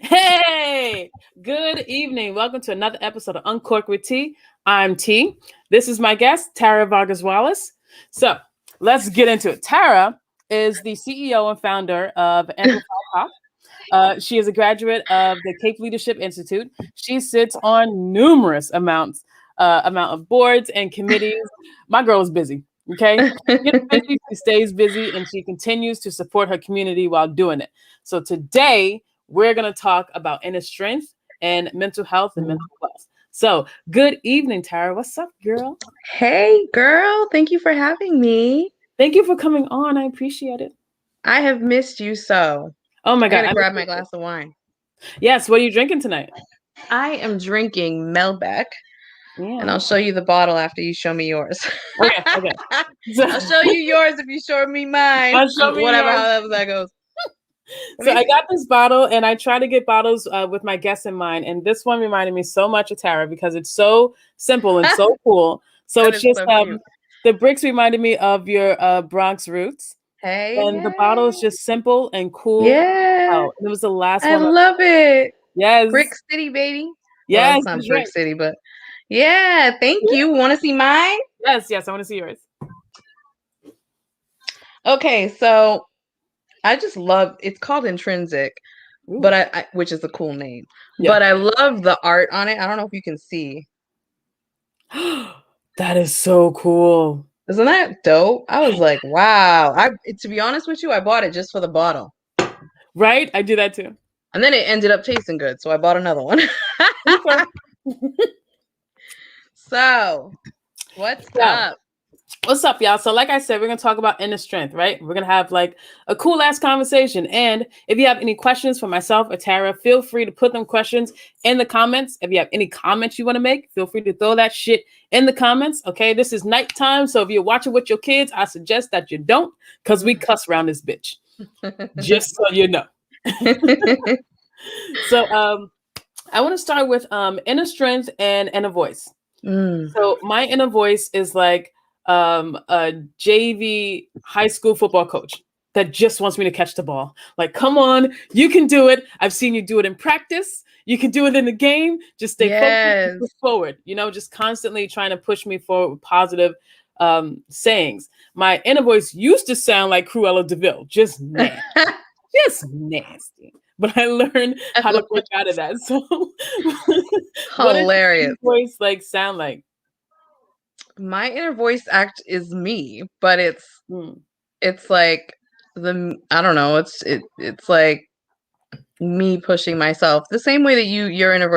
Hey, good evening. Welcome to another episode of Uncorked with T. I'm T. This is my guest, Tara Vargas Wallace. So let's get into it. Tara is the CEO and founder of Amplify Cape Cod. She is a graduate of the Cape Leadership Institute. She sits on numerous amount of boards and committees. My girl is busy. Okay, she gets busy, she stays busy, and she continues to support her community while doing it. So today we're going to talk about inner strength and mental health and mental wealth. So, good evening, Tara. What's up, girl? Hey, girl. Thank you for having me. Thank you for coming on. I appreciate it. I have missed you so. Oh my I God. gotta grab my glass of wine. Yes. What are you drinking tonight? I am drinking Melbeck, and Yeah. I'll show you the bottle after you show me yours. Okay. Okay. So, I'll show you yours if you show me mine. show me Whatever, yours. how that goes. So I got this bottle, and I try to get bottles with my guests in mind. And this one reminded me so much of Tara because it's so simple and so cool. So That it's is just so cute. the bricks reminded me of your Bronx roots. Hey, And the bottle is just simple and cool. yeah, Oh, it was the last I one. love it. Yes. Brick City, baby. Well, Yes. it's not That's Brick right. City, but yeah, thank Yeah. you. Want to see mine? Yes. Yes. I want to see yours. Okay, so I just love it's called Intrinsic, Ooh. but I which is a cool name. Yeah. But I love the art on it. I don't know if you can see. That is so cool. Isn't that dope? I was like, wow. To be honest with you, I bought it just for the bottle. Right? I do that too. And then it ended up tasting good, so I bought another one. So, what's up? What's up, y'all? So, like I said, we're going to talk about inner strength, right? We're going to have like a cool ass conversation. And if you have any questions for myself or Tara, feel free to put them questions in the comments. If you have any comments you want to make, feel free to throw that shit in the comments. Okay. This is nighttime. So, if you're watching with your kids, I suggest that you don't because we cuss around this bitch. Just so you know. So, I want to start with inner strength and inner voice. So, my inner voice is like, a JV high school football coach that just wants me to catch the ball. Like, come on, you can do it. I've seen you do it in practice. You can do it in the game. Just stay focused, push forward. You know, just constantly trying to push me forward with positive sayings. My inner voice used to sound like Cruella DeVille, just nasty, just nasty. But I learned how to break out of that. So, what does your inner voice like sound like? My inner voice act is me, but it's like I don't know, it's like me pushing myself the same way that your inner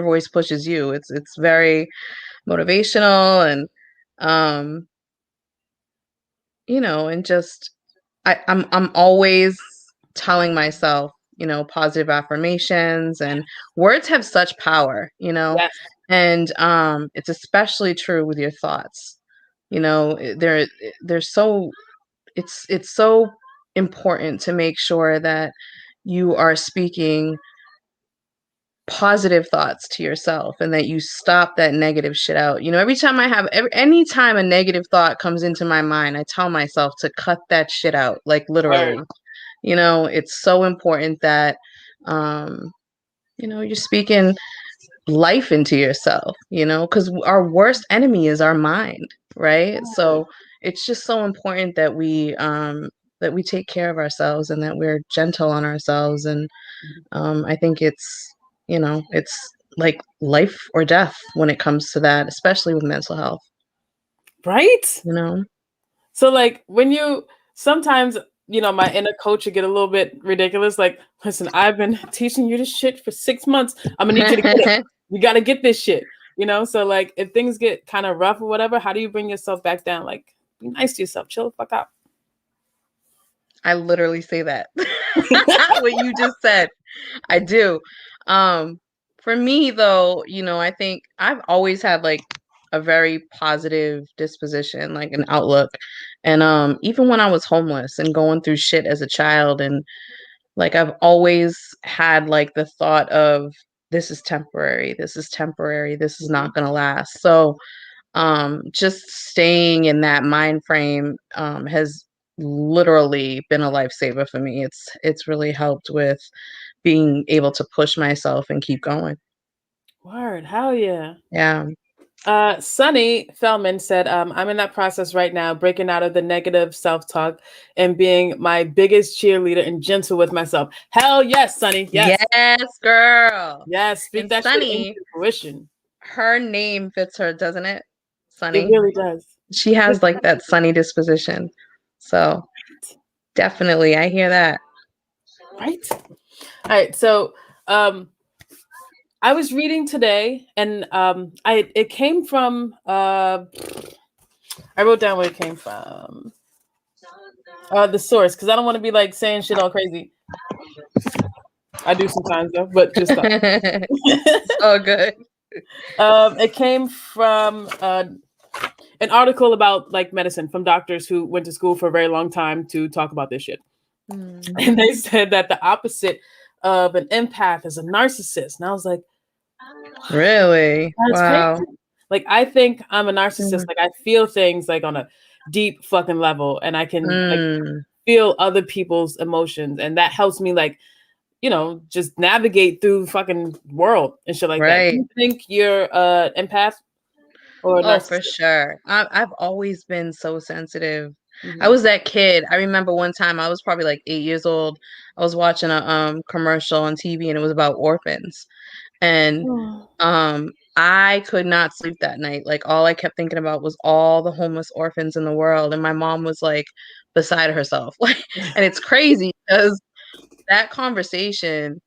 voice pushes you. It's very motivational and and just I'm always telling myself, positive affirmations, and words have such power, Yes. and it's especially true with your thoughts. They're so it's so important to make sure that you are speaking positive thoughts to yourself and that you stop that negative shit out. Anytime a negative thought comes into my mind, I tell myself to cut that shit out, like literally. It's so important that you're speaking life into yourself, because our worst enemy is our mind, right? So it's just so important that we take care of ourselves and that we're gentle on ourselves. And I think it's like life or death when it comes to that, especially with mental health. Right? So like when you sometimes, my inner coach would get a little bit ridiculous. Like, listen, I've been teaching you this shit for 6 months. I'm gonna need you to get it. You gotta get this shit. So like if things get kind of rough or whatever, how do you bring yourself back down? Like, be nice to yourself, chill the fuck out. I literally say that. What you just said. I do. For me though, I think I've always had like a very positive disposition, like an outlook. And even when I was homeless and going through shit as a child, and like I've always had like the thought of this is temporary, this is temporary, this is not gonna last. So just staying in that mind frame has literally been a lifesaver for me. It's really helped with being able to push myself and keep going. Word, hell yeah. Yeah. Sunny Fellman said, I'm in that process right now, breaking out of the negative self-talk and being my biggest cheerleader and gentle with myself. Hell yes, Sunny. Yes. Yes, girl. Yes. Speak And that shit Sunny, into fruition. her name fits her, doesn't it? It Sunny. really does. She has like that sunny disposition. So definitely, I hear that. Right. All right. So I was reading today and it came from I wrote down where it came from. The source, because I don't want to be like saying shit all crazy. I do sometimes though, but just stop. Oh, good. It came from an article about like medicine from doctors who went to school for a very long time to talk about this shit. And they said that the opposite of an empath is a narcissist. And I was like, really? that's Wow. crazy. Like, I think I'm a narcissist. Like, I feel things like on a deep fucking level, and I can like feel other people's emotions, and that helps me like, you know, just navigate through fucking world and shit like that. Do you think you're empath or Oh, for narcissist? sure. I've always been so sensitive. I was that kid. I remember one time I was probably like 8 years old. I was watching a commercial on TV and it was about orphans. And I could not sleep that night. Like all I kept thinking about was all the homeless orphans in the world. And my mom was like beside herself. And it's crazy because that conversation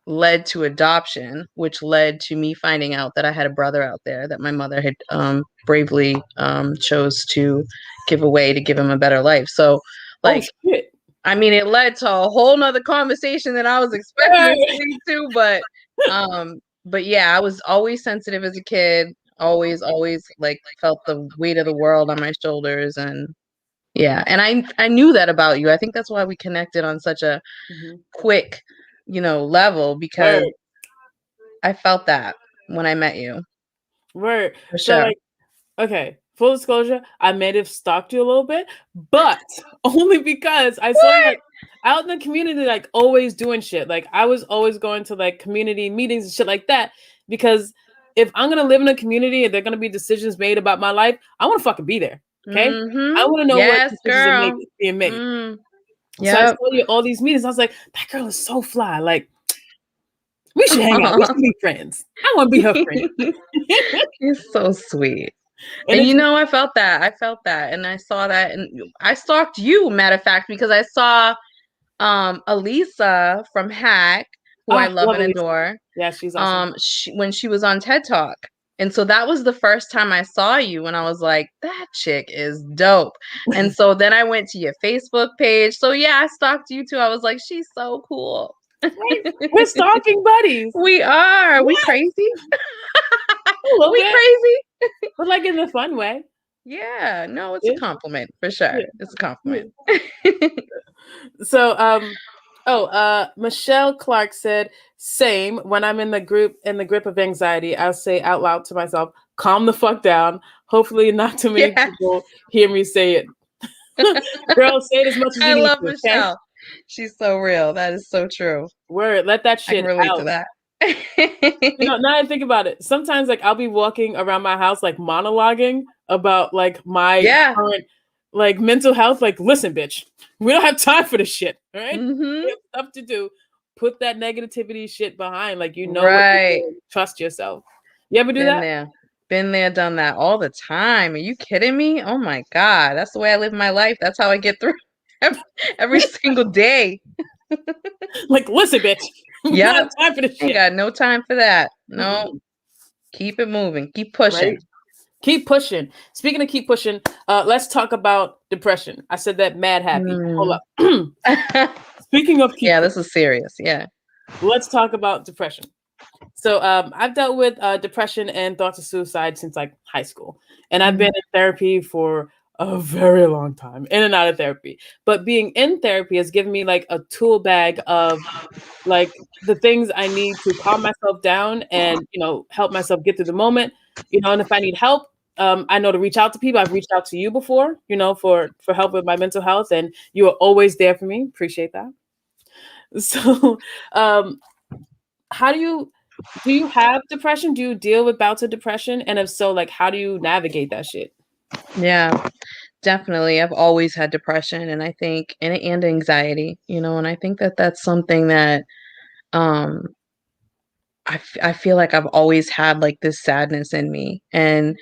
led to adoption, which led to me finding out that I had a brother out there that my mother had bravely chose to give away to give him a better life. So like, I mean, it led to a whole nother conversation that I was expecting it to lead to, but yeah, I was always sensitive as a kid, always like felt the weight of the world on my shoulders. And yeah, and I knew that about you. I think that's why we connected on such a quick, level, because I felt that when I met you. Word. For So sure. like, okay, full disclosure, I may have stalked you a little bit, but only because I saw you like out in the community, like always doing shit. Like I was always going to like community meetings and shit like that. Because if I'm gonna live in a community and there are gonna be decisions made about my life, I want to fucking be there. Okay, I want to know what decisions are being made. So I saw you at all these meetings. I was like, that girl is so fly. Like, we should hang out. We should be friends. I want to be her friend. You're so sweet. And I felt that. And I saw that. And I stalked you, matter of fact, because I saw Elisa from Hack, who I love and adore. Yeah, she's awesome. When she was on TED Talk. And so that was the first time I saw you, and I was like, that chick is dope. And so then I went to your Facebook page. So yeah, I stalked you too. I was like, she's so cool. We're stalking buddies. We are. What? We crazy? We crazy? But like in the fun way. Yeah. No, it's a compliment for sure. Yeah. It's a compliment. So, Michelle Clark said, same. When I'm in the grip of anxiety, I'll say out loud to myself, calm the fuck down. Hopefully not too many people hear me say it. Girl, say it as much as you need to. I love Michelle. Okay? She's so real. That is so true. Word. Let that shit I can relate out. to that. Now I think about it. Sometimes like I'll be walking around my house like monologuing about like my current like mental health. Like, listen, bitch, we don't have time for this shit. All right, we have stuff to do. Put that negativity shit behind. Like, what you're doing. Trust yourself. You ever do that? Been there, done that all the time. Are you kidding me? Oh my God, that's the way I live my life. That's how I get through every single day. Like, listen, bitch. Yeah, time for this shit. Ain't got no time for that. No, keep it moving. Keep pushing. Right? Keep pushing. Speaking of keep pushing, let's talk about depression. I said that mad happy. Hold up. Speaking of this is serious. Yeah. Let's talk about depression. So I've dealt with depression and thoughts of suicide since like high school. And I've been in therapy for a very long time, in and out of therapy. But being in therapy has given me like a tool bag of like the things I need to calm myself down and, help myself get through the moment. And if I need help, I know to reach out to people. I've reached out to you before, for help with my mental health, and you are always there for me. Appreciate that. So, how do you have depression? Do you deal with bouts of depression? And if so, like, how do you navigate that shit? Yeah, definitely. I've always had depression, and I think and anxiety, and I think that that's something that um I feel like I've always had like this sadness in me. And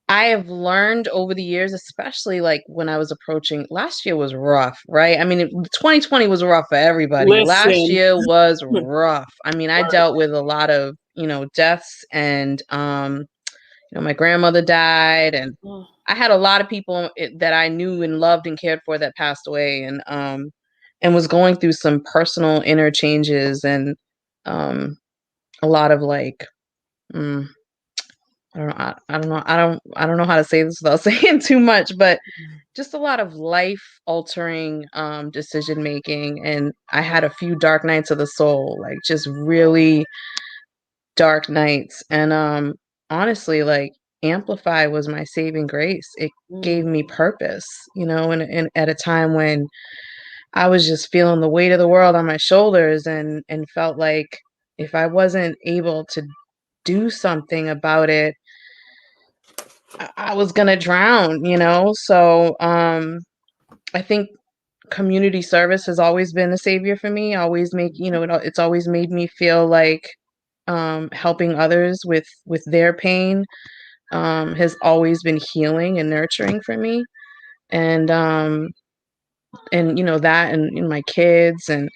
I have learned over the years, especially like when I was approaching last year was rough, right? I mean, 2020 was rough for everybody. Last Listen. year was rough. I mean, I dealt with a lot of, deaths, and my grandmother died, and I had a lot of people that I knew and loved and cared for that passed away, and was going through some personal inner changes, and a lot of like I don't know. I don't know how to say this without saying too much, but just a lot of life altering decision making. And I had a few dark nights of the soul, like just really dark nights. And honestly, like Amplify was my saving grace. It gave me purpose, and at a time when I was just feeling the weight of the world on my shoulders, and felt like if I wasn't able to do something about it, I was gonna drown, So I think community service has always been a savior for me. Always it's always made me feel like helping others with their pain has always been healing and nurturing for me. And that, and my kids, and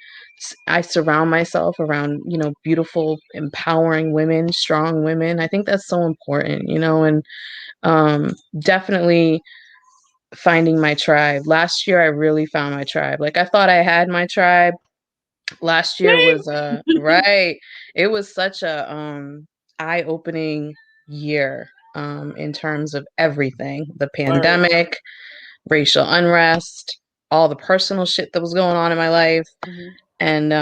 I surround myself around beautiful, empowering women, strong women. I think that's so important, and definitely finding my tribe. Last year I really found my tribe. Like I thought I had my tribe. Last year was right. It was such a eye-opening year in terms of everything. The Word. pandemic, racial unrest, all the personal shit that was going on in my life. And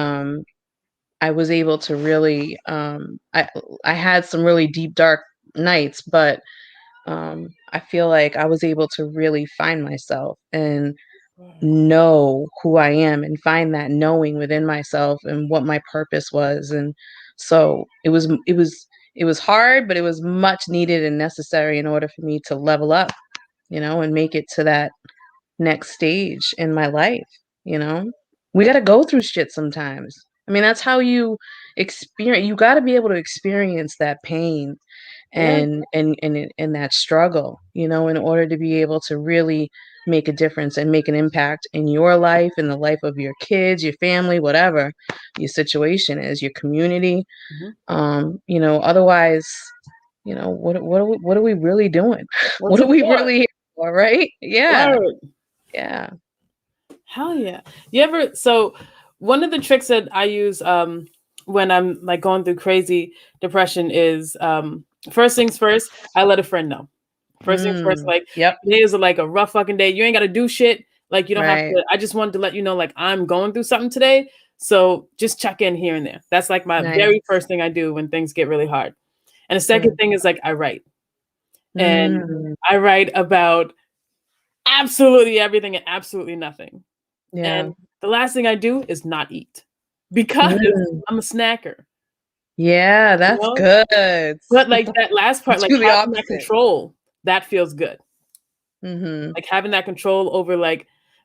I was able to really I had some really deep dark nights, but I feel like I was able to really find myself and know who I am, and find that knowing within myself and what my purpose was. And so it was hard, but it was much needed and necessary in order for me to level up, and make it to that next stage in my life. We got to go through shit sometimes. I mean, that's how you got to be able to experience that pain Yeah. and that struggle, in order to be able to really make a difference and make an impact in your life, in the life of your kids, your family, whatever your situation is, your community. Otherwise, what are we really doing? What's What are it we for? really here for, right? Yeah. Word. Yeah. Hell yeah. So one of the tricks that I use when I'm like going through crazy depression is first things first, I let a friend know. First things first, like Yep. today is like a rough fucking day. You ain't gotta do shit. Like you don't have Right. to. I just wanted to let you know, like I'm going through something today. So just check in here and there. That's like my Nice. very first thing I do when things get really hard. And the second thing is like I write. And I write about absolutely everything and absolutely nothing. Yeah. And the last thing I do is not eat because I'm a snacker. Yeah, that's good. But like that last part, like Do the having that opposite. control, that feels good. Like having that control over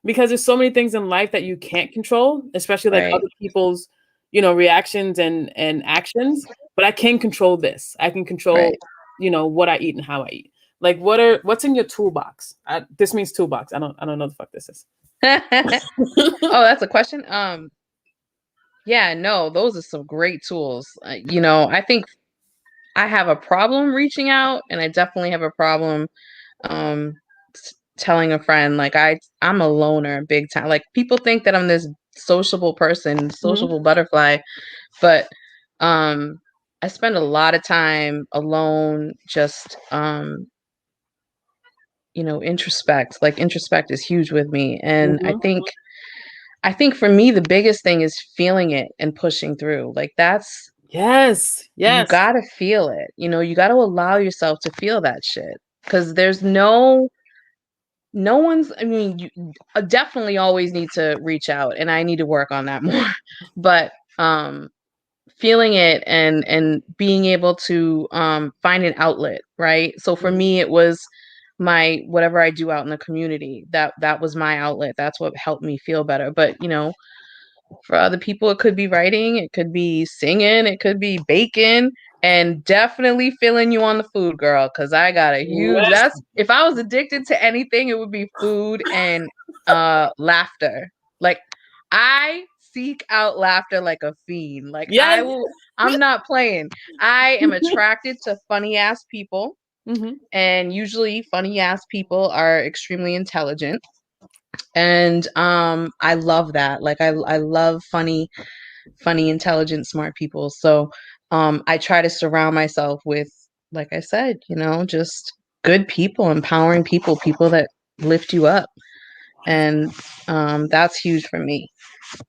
because there's so many things in life that you can't control, especially like other people's, reactions and actions. But I can control this. I can control, what I eat and how I eat. Like what's in your toolbox? This means toolbox. I don't know the fuck this is. Oh, that's a question. Yeah, no, those are some great tools. I think I have a problem reaching out, and I definitely have a problem telling a friend. Like I'm a loner big time. Like people think that I'm this sociable person, sociable butterfly, but I spend a lot of time alone, just introspect. Like introspect is huge with me. And I think for me the biggest thing is feeling it and pushing through. Like that's Yes. You Yes. gotta feel it. You gotta allow yourself to feel that shit. Because there's no one's, I mean, you definitely always need to reach out, and I need to work on that more. But feeling it and being able to find an outlet, right? So for Mhm. me, it was my whatever I do out in the community. That was my outlet. That's what helped me feel better. But for other people, it could be writing, it could be singing, it could be baking, and definitely feeling you on the food, girl. Cause I got a huge Yes. that's if I was addicted to anything, it would be food and laughter. Like I seek out laughter like a fiend. Like Yes. I'm not playing. I am attracted to funny ass people, Hmm. and usually funny ass people are extremely intelligent. And I love that. Like I love funny, intelligent, smart people. So I try to surround myself with, like I said, just good people, empowering people, people that lift you up. And that's huge for me.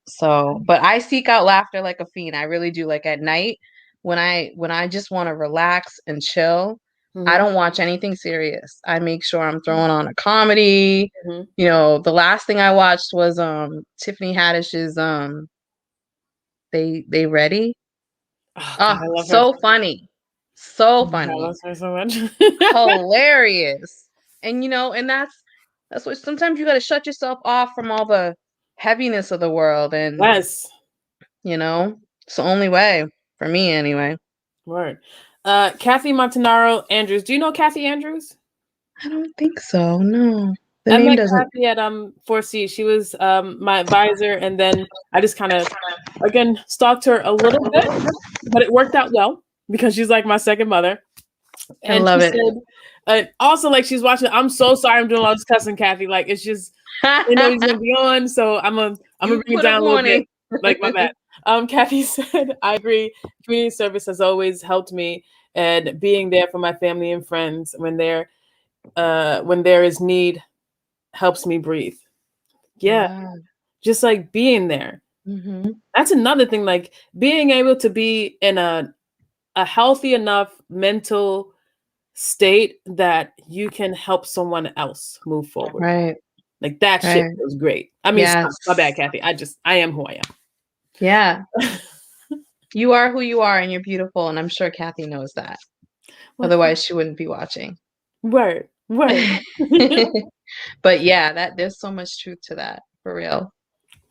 So, but I seek out laughter like a fiend. I really do. Like at night, when I just want to relax and chill, I Hmm. don't watch anything serious. I make sure I'm throwing on a comedy. Hmm. The last thing I watched was Tiffany Haddish's They Ready. Oh God, Oh, I love her. so funny. So I funny. love her so much. Hilarious. And that's what sometimes you got to shut yourself off from all the heaviness of the world, and Yes. it's the only way for me anyway. Word. Kathy Montanaro Andrews. Do you know Kathy Andrews? I don't think so. No. The I name met doesn't. Kathy at 4C. She was my advisor, and then I just kind of again stalked her a little bit, but it worked out well because she's like my second mother. I And she love it. said, also like she's watching. I'm so sorry, I'm doing all this cussing, Kathy. Like it's just he's gonna be on, so I'm gonna You bring it put a down a little bit. warning. Like my bad. Kathy said, I agree. Community service has always helped me, and being there for my family and friends when there is need helps me breathe. Yeah, Yeah. just like being there. Mm-hmm. That's another thing. Like being able to be in a healthy enough mental state that you can help someone else move forward. Right. Like that shit Right. was great. I mean, Yes. my bad, Kathy. I am who I Yeah. am. You are who you are, and you're beautiful, and I'm sure Kathy knows that. Well, Otherwise, she wouldn't be watching. word, word. But yeah, there's so much truth to that, for real.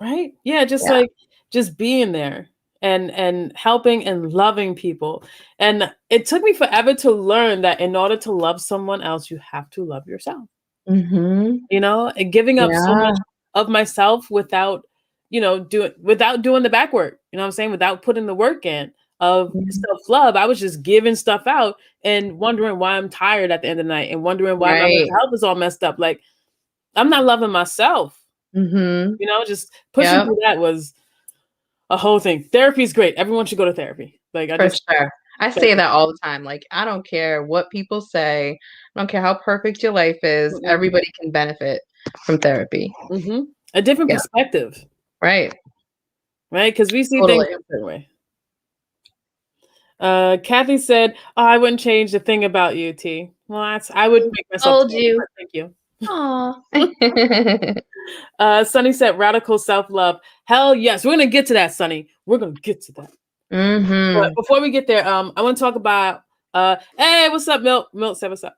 Right? Yeah, just Yeah. like just being there and helping and loving people. And it took me forever to learn that in order to love someone else, you have to love yourself. Mm-hmm. And giving up so Yeah. much of myself without doing the back work. You know what I'm saying? Without putting the work in of self-love. I was just giving stuff out and wondering why I'm tired at the end of the night and wondering why my Right. mental health is all messed up. Like I'm not loving myself. Mm-hmm. Just pushing Yep. through that was a whole thing. Therapy is great. Everyone should go to therapy. Like I For just sure. I say that all the time. Like, I don't care what people say. I don't care how perfect your life is. mm-mm, Everybody can benefit from therapy. mhm. A different Yeah. perspective, Right. right? Because we see things Totally. a different way. Kathy said, "Oh, I wouldn't change the thing about you, T." Well, I would make myself Told change, you. but thank you. Aw. Sunny said, "Radical self-love." Hell yes, we're gonna get to that, Sunny. We're gonna get to that. But Mm-hmm. before we get there, I want to talk about. Hey, what's up, Milt? Milt said, "What's up?"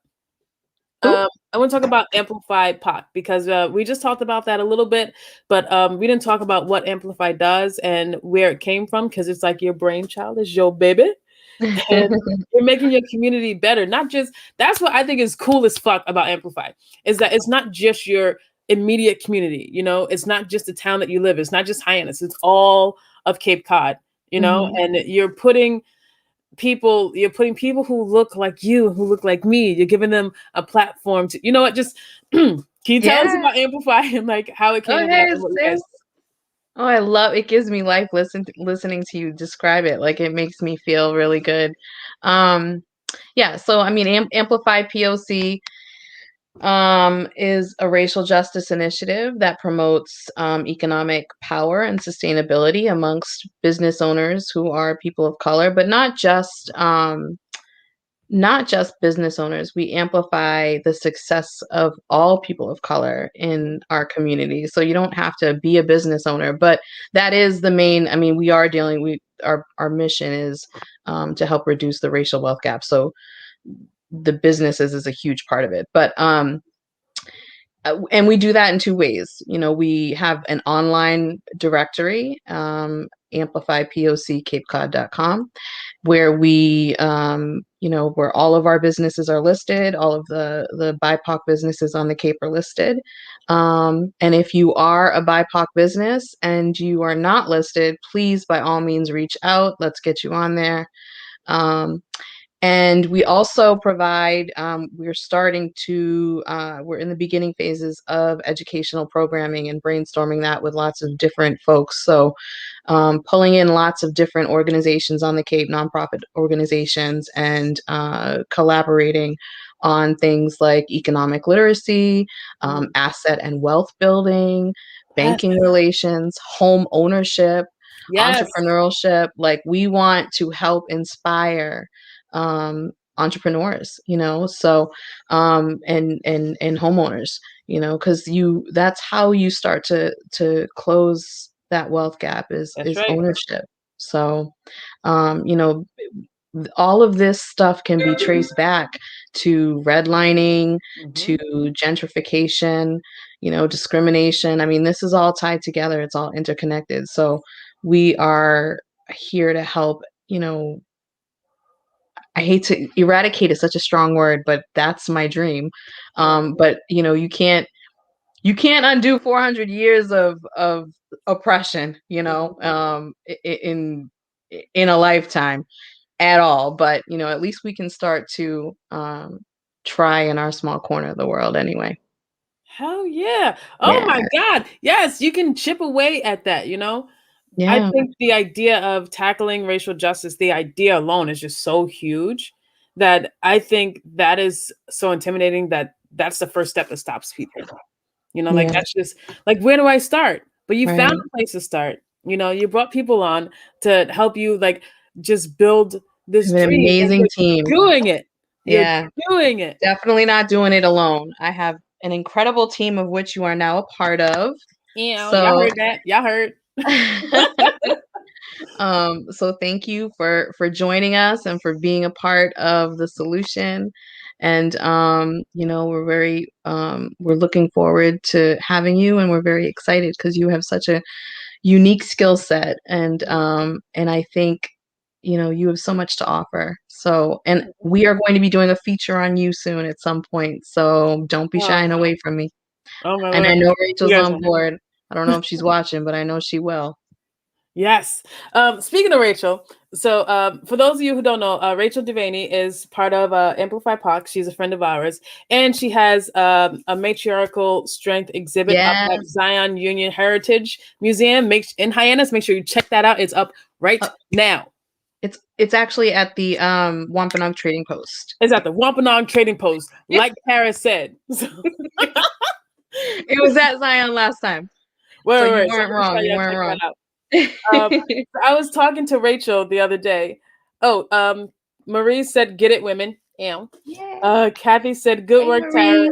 Who? I want to talk about Amplify Pot because we just talked about that a little bit, but we didn't talk about what Amplify does and where it came from because it's like your brainchild is your baby, and you're making your community better. Not just that's what I think is cool as fuck about Amplify is that it's not just your immediate community. It's not just the town that you live. It's not just Hyannis. It's all of Cape Cod. Mhm. And you're putting people who look like you, who look like me. You're giving them a platform to, what, just can you tell us Yeah. about Amplify and like how it Go came about ahead, and what you guys sis. Oh, I love it. Gives me life listening to you describe it. Like it makes me feel really good. Yeah. So I mean, Amplify POC. is a racial justice initiative that promotes economic power and sustainability amongst business owners who are people of color, but not just business owners. We amplify the success of all people of color in our community. So you don't have to be a business owner, but that is the main. I mean, our mission is to help reduce the racial wealth gap. So the businesses is a huge part of it, but and we do that in two ways. You know, we have an online directory, amplifypocapecod.com, where we, where all of our businesses are listed, all of the BIPOC businesses on the Cape are listed. And if you are a BIPOC business and you are not listed, please, by all means, reach out. Let's get you on there. And we also provide, we're in the beginning phases of educational programming and brainstorming that with lots of different folks. So pulling in lots of different organizations on the Cape, nonprofit organizations, and collaborating on things like economic literacy, asset and wealth building, banking relations, home ownership, entrepreneurship. Like, we want to help inspire entrepreneurs, so and homeowners, because that's how you start to close that wealth gap is ownership. So all of this stuff can be traced back to redlining, to gentrification, discrimination. I mean, this is all tied together. It's all interconnected. So we are here to help. I hate to eradicate is such a strong word, but that's my dream. But you can't undo 400 years of oppression, in a lifetime at all. But at least we can start to try in our small corner of the world anyway. Hell yeah. Oh my God. Yes, you can chip away at that, Yeah. I think the idea of tackling racial justice, the idea alone is just so huge that I think that is so intimidating that that's the first step that stops people. Like, that's just like, where do I start? But you found a place to start. You brought people on to help you, like, just build this an dream. amazing team. Doing it. You're doing it. Definitely not doing it alone. I have an incredible team of which you are now a part of. So, y'all heard that. Y'all heard. So thank you for joining us and for being a part of the solution. And we're very we're looking forward to having you, and we're very excited because you have such a unique skill set, and I think you have so much to offer. So, and we are going to be doing a feature on you soon at some point, so don't be shying away from me. And I know Rachel's on board. I don't know if she's watching, but I know she will. Yes. Speaking of Rachel, so for those of you who don't know, Rachel Devaney is part of Amplify POC. She's a friend of ours, and she has a matriarchal strength exhibit up at Zion Union Heritage Museum in Hyannis. Make sure you check that out. It's up right now. It's actually at the Wampanoag Trading Post. It's at the Wampanoag Trading Post, like Tara said. It was at Zion last time. So you weren't wrong. You weren't wrong. I was talking to Rachel the other day. Marie said, "Get it, women." Kathy said, "Good work, Tara.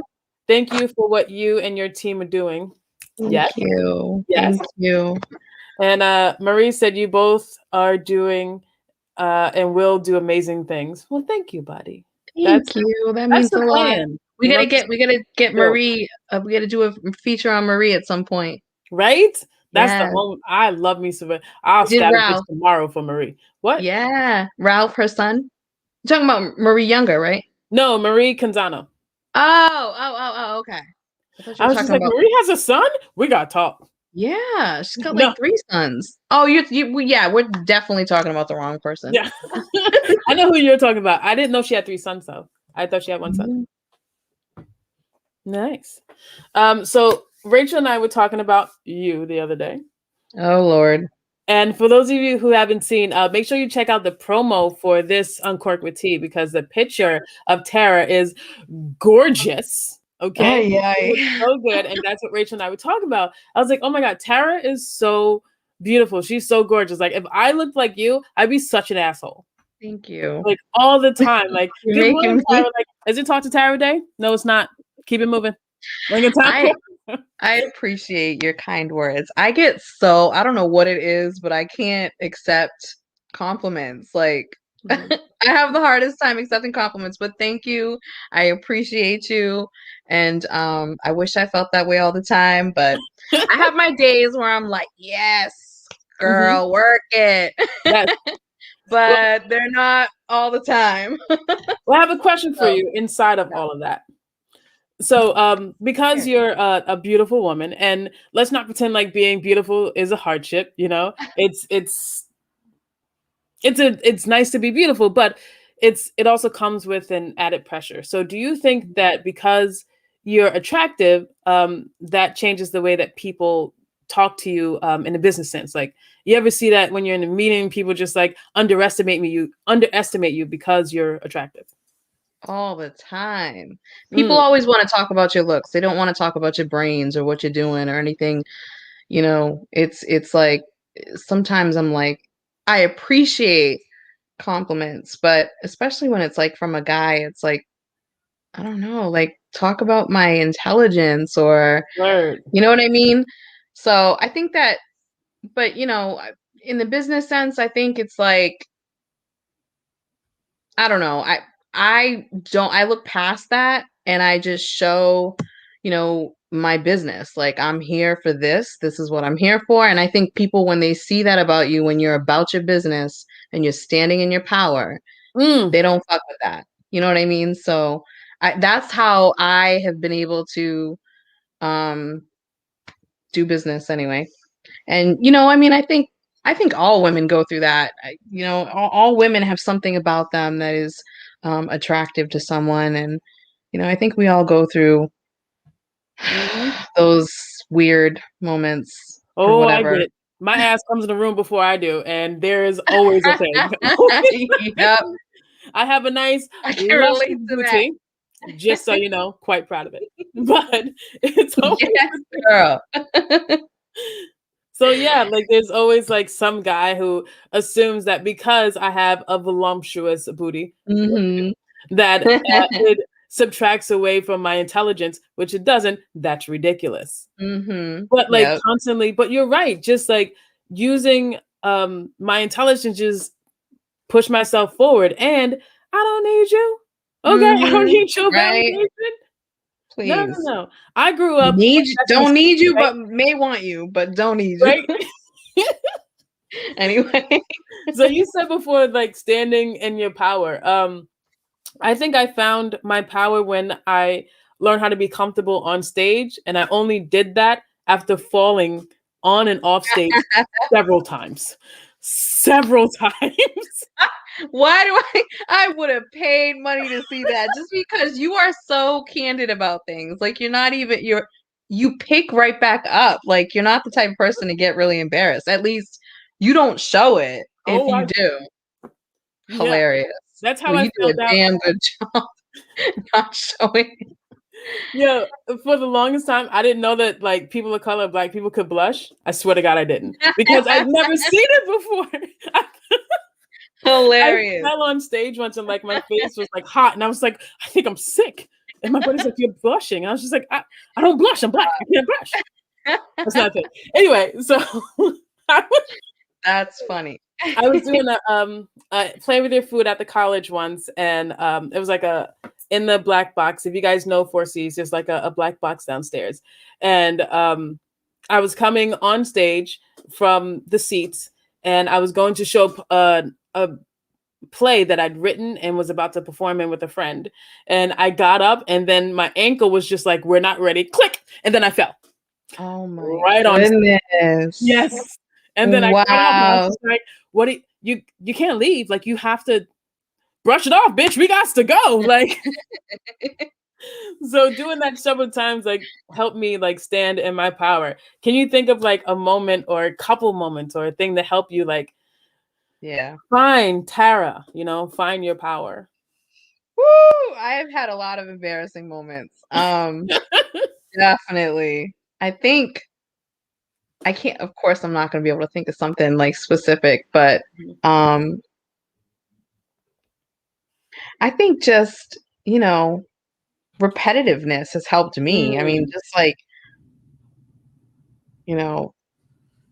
Thank you for what you and your team are doing." Thank you. Thank you. And Marie said, "You both are doing and will do amazing things." Well, thank you, buddy. Thank you. That means a lot. We gotta get Marie. We gotta do a feature on Marie at some point. Right? That's the whole. I love me some. I'll start this tomorrow for Marie. What? Yeah, Ralph, her son. You're talking about Marie Younger, right? No, Marie Canzano. Oh, okay. I was just like, Marie has a son? We got to talk. Yeah, she's got like 3 sons. Oh, we're definitely talking about the wrong person. Yeah. I know who you're talking about. I didn't know she had 3 sons, though. I thought she had 1 son. Nice. So Rachel and I were talking about you the other day. Oh, Lord. And for those of you who haven't seen, make sure you check out the promo for this Uncorked with T, because the picture of Tara is gorgeous. Okay. Yeah. It was so good. And that's what Rachel and I were talking about. I was like, oh my God, Tara is so beautiful. She's so gorgeous. Like, if I looked like you, I'd be such an asshole. Thank you. Like, all the time. Like, You're good making morning, me. Tara. Like, is it talk to Tara Day? No, it's not. Keep it moving. I appreciate your kind words. I get so, I don't know what it is, but I can't accept compliments. Like, Mhm. I have the hardest time accepting compliments, but thank you. I appreciate you. And I wish I felt that way all the time, but I have my days where I'm like, yes, girl, work it. Yes. But they're not all the time. Well, I have a question for So, you inside of all of that. So, because sure. you're a beautiful woman, and let's not pretend like being beautiful is a hardship. You know, it's nice to be beautiful, but it also comes with an added pressure. So, do you think that because you're attractive, that changes the way that people talk to you in a business sense? Like, you ever see that when you're in a meeting, people just like underestimate you because you're attractive? All the time. People Mm, always want to talk about your looks. They don't want to talk about your brains or what you're doing or anything. You know, it's like sometimes I'm like, I appreciate compliments, but especially when it's like from a guy, it's like, I don't know, like talk about my intelligence or word. you know what I mean? So I think that, but in the business sense, I think it's like I don't know. I look past that and I just show, my business. Like I'm here for this. This is what I'm here for. And I think people when they see that about you, when you're about your business and you're standing in your power, Mm. they don't fuck with that. You know what I mean? So that's how I have been able to um do business anyway. And I mean, I think all women go through that. All women have something about them that is attractive to someone, and I think we all go through Mhm. those weird moments or Oh, I get whatever. it. My ass comes in the room before I do, and there is always a thing. Yep, I have a nice, I can luscious relate to that. booty, just so you know, quite proud of it. But it's always Yes, a thing. girl. So yeah, like there's always like some guy who assumes that because I have a voluptuous booty, Hmm. that it subtracts away from my intelligence, which it doesn't. That's ridiculous. Hmm. But like Yep. constantly, but you're right, just like using my intelligence just push myself forward, and I don't need you. Okay, I don't Hmm. need your Right. validation. No, no, Please. no. I grew up with Don't Sesame need Street, you, right? but may want you, but don't need you. Right. Anyway. So you said before, like standing in your power. I think I found my power when I learned how to be comfortable on stage, and I only did that after falling on and off stage several times. Several times. Why do I would have paid money to see that just because you are so candid about things. Like you pick right back up. Like you're not the type of person to get really embarrassed. At least you don't show it if Oh, you do. yeah. Hilarious. That's how Well, I you do a found out. damn good job not showing. Yeah, for the longest time, I didn't know that like people of color, black people could blush. I swear to God, I didn't because I'd never seen it before. I Hilarious. fell on stage once and like my face was like hot, and I was like, I think I'm sick. And my buddy's like, you're blushing. And I was just like, I don't blush. I'm black. I can't blush. That's not a thing. Anyway, so I was, That's funny. I was doing a play with your food at the college once, and it was like a in the black box. If you guys know Four Cs, there's like a black box downstairs, and I was coming on stage from the seats, and I was going to show a play that I'd written and was about to perform in with a friend. And I got up, and then my ankle was just like, we're not ready. Click. And then I fell Oh my right on. goodness. Yes. And then I got up, and I was Wow. just like, what do you can't leave. Like, you have to brush it off, bitch. We got to go. Like, so doing that several times, like, helped me like stand in my power. Can you think of like a moment or a couple moments or a thing that helped you like Yeah. find Tara, find your power? Woo! I have had a lot of embarrassing moments. Definitely. I think I can't, of course, I'm not going to be able to think of something like specific, but I think just, repetitiveness has helped me. I mean, just like,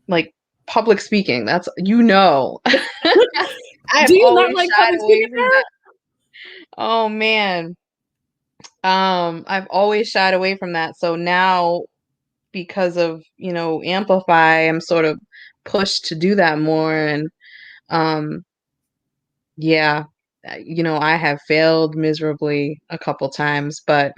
like public speaking, that's, I've Do you not always like shied public away speaking, from Tara? that. Oh man. I've always shied away from that. So now, because of, Amplify, I'm sort of pushed to do that more. And yeah, I have failed miserably a couple times, but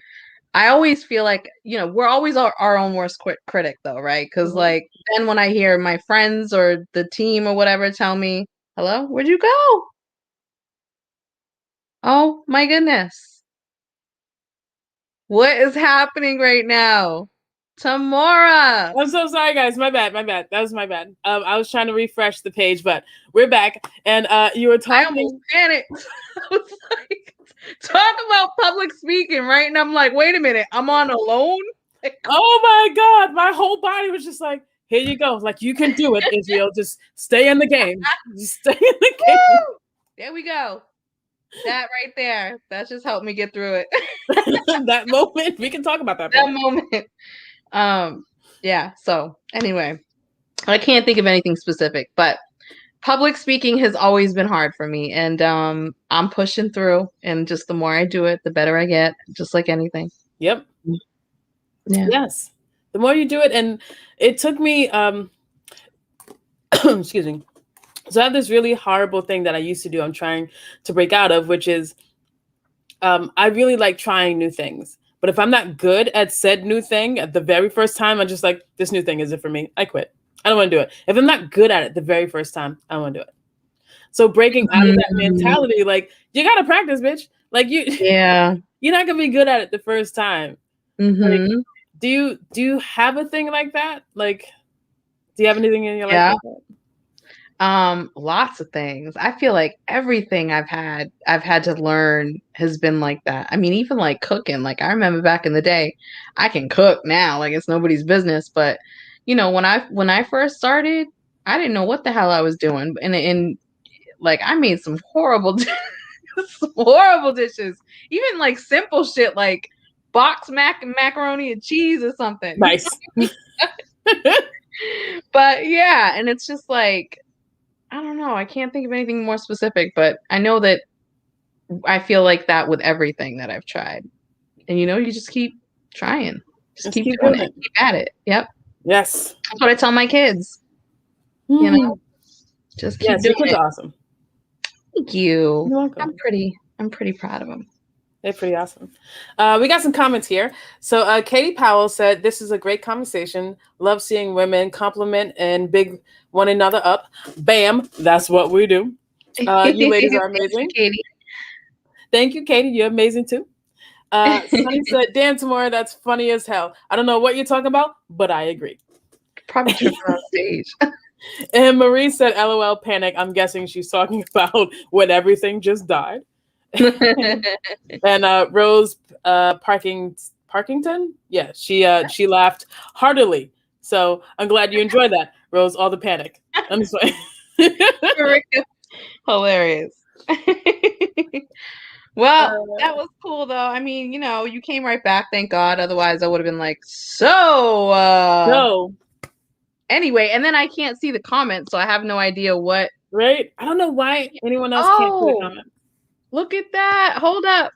I always feel like, we're always our own worst critic though, right? Because Mhm. like then when I hear my friends or the team or whatever tell me, hello, where'd you go? Oh my goodness. What is happening right now? Tamora. I'm so sorry, guys. My bad. My bad. That was my bad. I was trying to refresh the page, but we're back. And you were I almost talking. panicked. I was like, talk about public speaking, right? And I'm like, wait a minute, I'm on alone? Oh my God. My whole body was just like, here you go. Like, you can do it, Israel. Just stay in the game. Just stay in the game. Woo! There we go. That right there. That just helped me get through it. That moment. We can talk about that That moment. moment. Yeah. So anyway, I can't think of anything specific, but public speaking has always been hard for me. And I'm pushing through. And just the more I do it, the better I get, just like anything. Yep. Yeah. Yes. The more you do it. And it took me, excuse me. So I have this really horrible thing that I used to do. I'm trying to break out of, which is I really like trying new things. But if I'm not good at said new thing at the very first time, I'm just like, this new thing isn't for me. I quit. I don't want to do it. If I'm not good at it the very first time, I don't want to do it. So breaking out of that mentality, like you gotta practice, bitch. Like Yeah. you're not gonna be good at it the first time. Like, Mm-hmm. do you have a thing like that? Like, do you have anything in your life Yeah. like that? Lots of things. I feel like everything I've had to learn has been like that. I mean, even like cooking. Like I remember back in the day, I can cook now, like it's nobody's business. But when I first started, I didn't know what the hell I was doing. And like I made some horrible some horrible dishes. Even like simple shit like box macaroni and cheese or something. Nice. But yeah, and it's just like I don't know. I can't think of anything more specific, but I know that I feel like that with everything that I've tried. And you just keep trying. Just Just keep keep doing doing it. it. Keep at it. Yep. Yes. That's what I tell my kids. Just keep Yes, your doing kids it. are awesome. Thank you. You're welcome. I'm pretty proud of them. They're pretty awesome. We got some comments here. So Katie Powell said, this is a great conversation. Love seeing women compliment and big one another up. Bam. That's what we do. You ladies are amazing. Katie. Thank you, Katie. You're amazing too. Sunny said, damn, Tamora, that's funny as hell. I don't know what you're talking about, but I agree. Probably tripping on stage. And Marie said, LOL panic. I'm guessing she's talking about when everything just died. And Rose Parkington, yeah, she laughed heartily. So I'm glad you enjoyed that, Rose. All the panic. I'm sorry. Hilarious. Well, that was cool though. I mean, you came right back, thank God. Otherwise, I would have been like, No. Anyway, and then I can't see the comments, so I have no idea what. Right? I don't know why anyone else can't see the comment. Look at that. Hold up.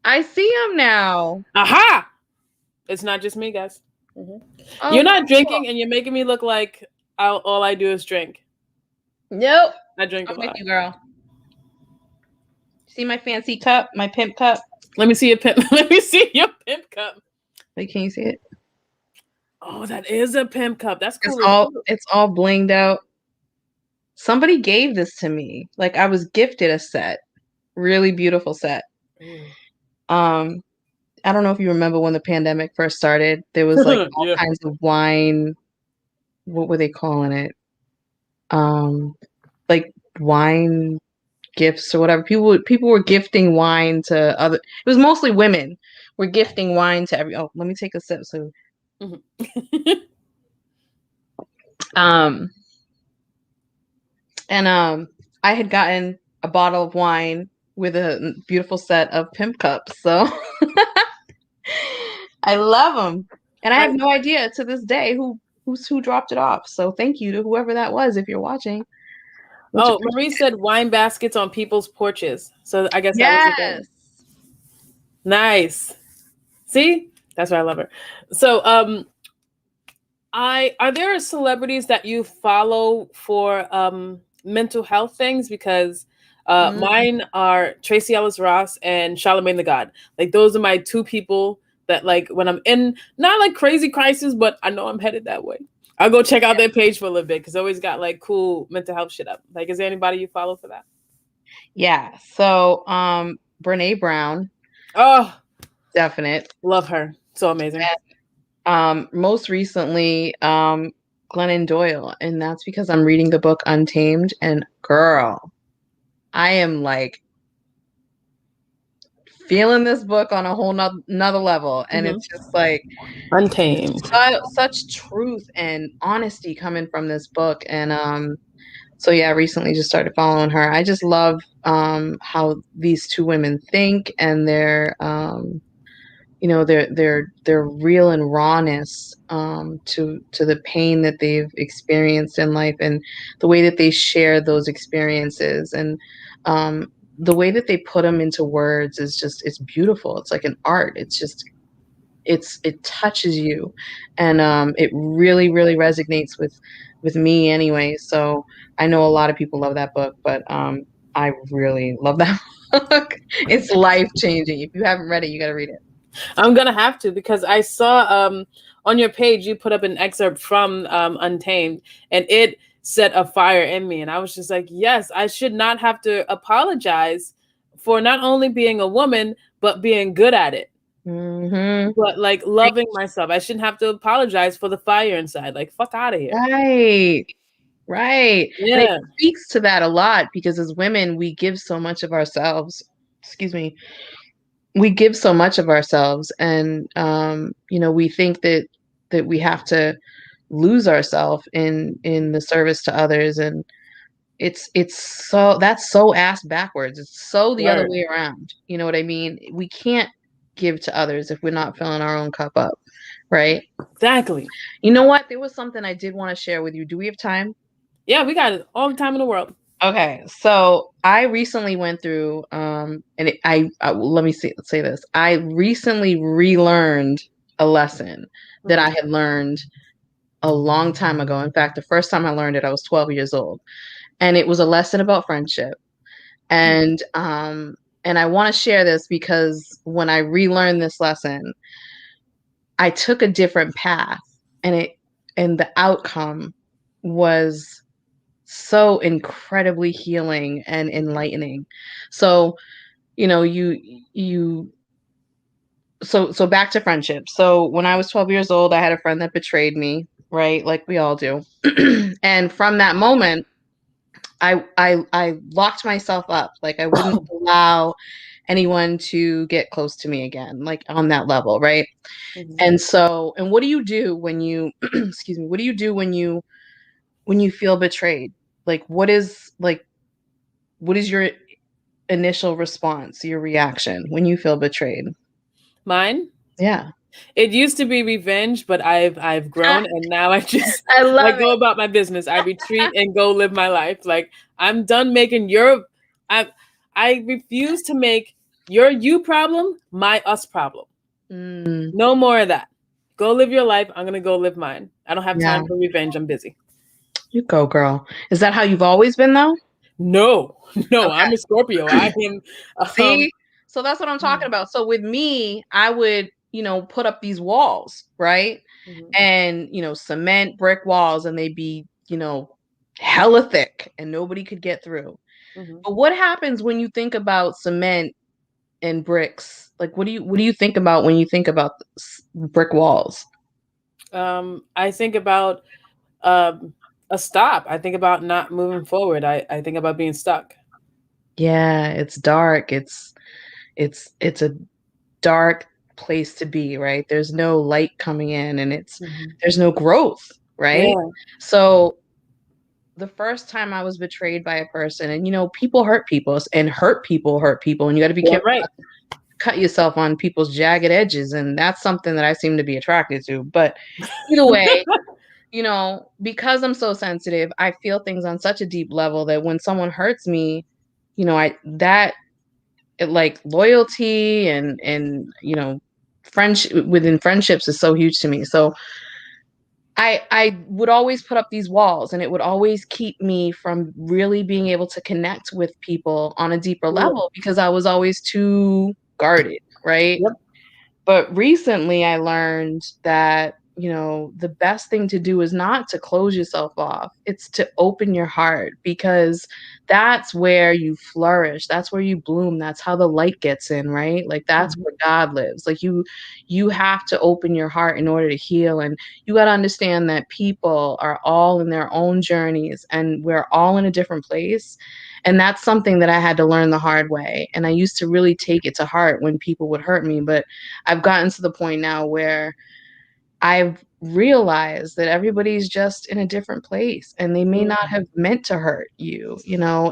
I see him now. Aha! It's not just me, guys. Mm-hmm. Oh, You're not drinking, and you're making me look like all I do is drink. Nope. I drink I'm a lot. with you, girl. See my fancy cup, my pimp cup. Let me see your pimp. Let me see your pimp cup. Wait, can you see it? Oh, that is a pimp cup. That's cool. It's all blinged out. Somebody gave this to me. Like I was gifted a set. Really beautiful set. I don't know if you remember when the pandemic first started. There was like all kinds of wine. What were they calling it? Like wine gifts or whatever. People were gifting wine to other. It was mostly women were gifting wine to every. Oh, let me take a sip. So, um, and I had gotten a bottle of wine with a beautiful set of pimp cups. So I love them, and I have no idea to this day who dropped it off. So thank you to whoever that was if you're watching. Oh, Marie said wine baskets on people's porches. So I guess that was the thing. Nice. See? That's why I love her. So are there celebrities that you follow for mental health things? Because mine are Tracy Ellis Ross and Charlamagne the God. Like those are my two people that like when I'm in not like crazy crisis, but I know I'm headed that way. I'll go check out their page for a little bit because they always got like cool mental health shit up. Like, is there anybody you follow for that? Yeah. So Brene Brown. Oh, definite. Love her. So amazing. And, most recently, Glennon Doyle, and that's because I'm reading the book Untamed, and girl, I am like feeling this book on a whole nother level, and it's just like Untamed. Such truth and honesty coming from this book. And so yeah, I recently just started following her. I just love how these two women think, and their their real and rawness to the pain that they've experienced in life, and the way that they share those experiences, and the way that they put them into words is just, it's beautiful. It's like an art. It's just, it touches you, and it really, really resonates with me anyway. So I know a lot of people love that book, but I really love that book. It's life changing. If you haven't read it, you got to read it. I'm gonna have to, because I saw on your page you put up an excerpt from Untamed, and it set a fire in me, and I was just like, yes, I should not have to apologize for not only being a woman but being good at it. But like loving myself, I shouldn't have to apologize for the fire inside. Like, fuck out of here. Right. Yeah. And it speaks to that a lot, because as women, we give so much of ourselves. Excuse me. We give so much of ourselves, and we think that we have to lose ourselves in the service to others, and it's so, that's so ass backwards. It's so the other way around. You know what I mean? We can't give to others if we're not filling our own cup up, right? Exactly. You know what? There was something I did want to share with you. Do we have time? Yeah, we got it. All the time in the world. Okay, so I recently went through, and let me say this. I recently relearned a lesson that I had learned a long time ago. In fact, the first time I learned it, I was 12 years old, and it was a lesson about friendship. And I want to share this because when I relearned this lesson, I took a different path, and the outcome was so incredibly healing and enlightening. So, so back to friendship. So when I was 12 years old, I had a friend that betrayed me, right? Like we all do. And from that moment, I locked myself up. Like I wouldn't allow anyone to get close to me again, like on that level, right? And so, and what do you do when you excuse me, what do you do when you feel betrayed? Like what is your initial response, your reaction when you feel betrayed? Mine? Yeah. It used to be revenge, but I've grown, and now I just go about my business. I retreat and go live my life. Like I'm done making I refuse to make your you problem my us problem. No more of that. Go live your life. I'm gonna go live mine. I don't have time for revenge. I'm busy. You go, girl. Is that how you've always been, though? No, okay. I'm a Scorpio. I am. See, so that's what I'm talking about. So with me, I would, put up these walls, right? And cement brick walls, and they'd be, hella thick, and nobody could get through. But what happens when you think about cement and bricks? Like, what do you think about when you think about brick walls? I think about a stop. I think about not moving forward. I think about being stuck. Yeah, it's dark. It's a dark place to be, right? There's no light coming in, and Mhm. there's no growth, right? Yeah. So the first time I was betrayed by a person, and people hurt people, and hurt people, and you got to be Yeah, careful right. not to cut yourself on people's jagged edges, and that's something that I seem to be attracted to. But either way, because I'm so sensitive, I feel things on such a deep level that when someone hurts me, I that it, like loyalty and friendship within friendships is so huge to me. So I would always put up these walls, and it would always keep me from really being able to connect with people on a deeper Yeah. level because I was always too guarded, right? Yep. But recently I learned that, the best thing to do is not to close yourself off. It's to open your heart because that's where you flourish. That's where you bloom. That's how the light gets in, right? Like that's Mhm. where God lives. Like you have to open your heart in order to heal, and you got to understand that people are all in their own journeys and we're all in a different place. And that's something that I had to learn the hard way. And I used to really take it to heart when people would hurt me, but I've gotten to the point now where I've realized that everybody's just in a different place and they may not have meant to hurt you,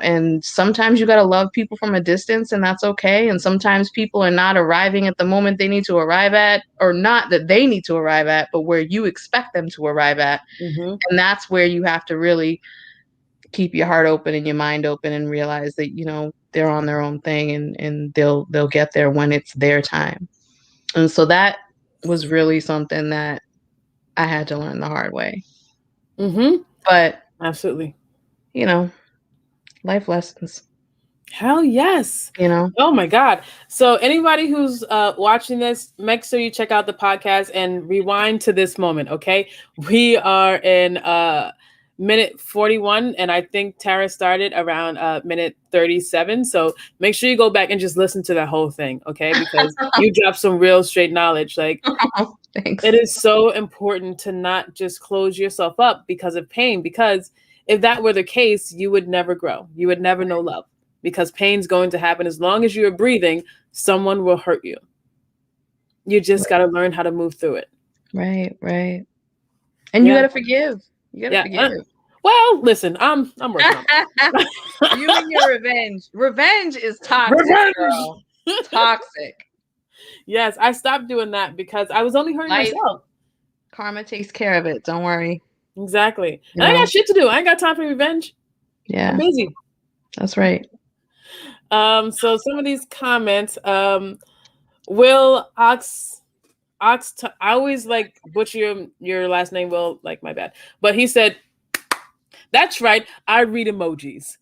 and sometimes you got to love people from a distance, and that's okay. And sometimes people are not arriving at the moment they need to arrive at, or not that they need to arrive at, but where you expect them to arrive at. Mhm. And that's where you have to really keep your heart open and your mind open and realize that, they're on their own thing, and they'll get there when it's their time. And so that was really something that I had to learn the hard way. Mhm. But, Absolutely. you know, life lessons, Hell yes. you know? Oh my God. So anybody who's watching this, make sure you check out the podcast and rewind to this moment, okay? We are in minute 41, and I think Tara started around minute 37. So make sure you go back and just listen to that whole thing, okay? Because you dropped some real straight knowledge. Like, Thanks. it is so important to not just close yourself up because of pain, because if that were the case, you would never grow. You would never know love, because pain's going to happen. As long as you're breathing, someone will hurt you. You just got to learn how to move through it. Right, right. And you Yeah. got to forgive. You got to Yeah. forgive. Well, listen, I'm working on it. You and your revenge. Revenge is toxic, Revenge! girl. Toxic. Yes, I stopped doing that because I was only hurting Life, myself. karma takes care of it. Don't worry. Exactly. You And I know? got shit to do. I ain't got time for revenge. Yeah, I'm busy. that's right. So some of these comments, Will I always like butcher your last name, Will, like my bad. But he said, that's right, I read emojis.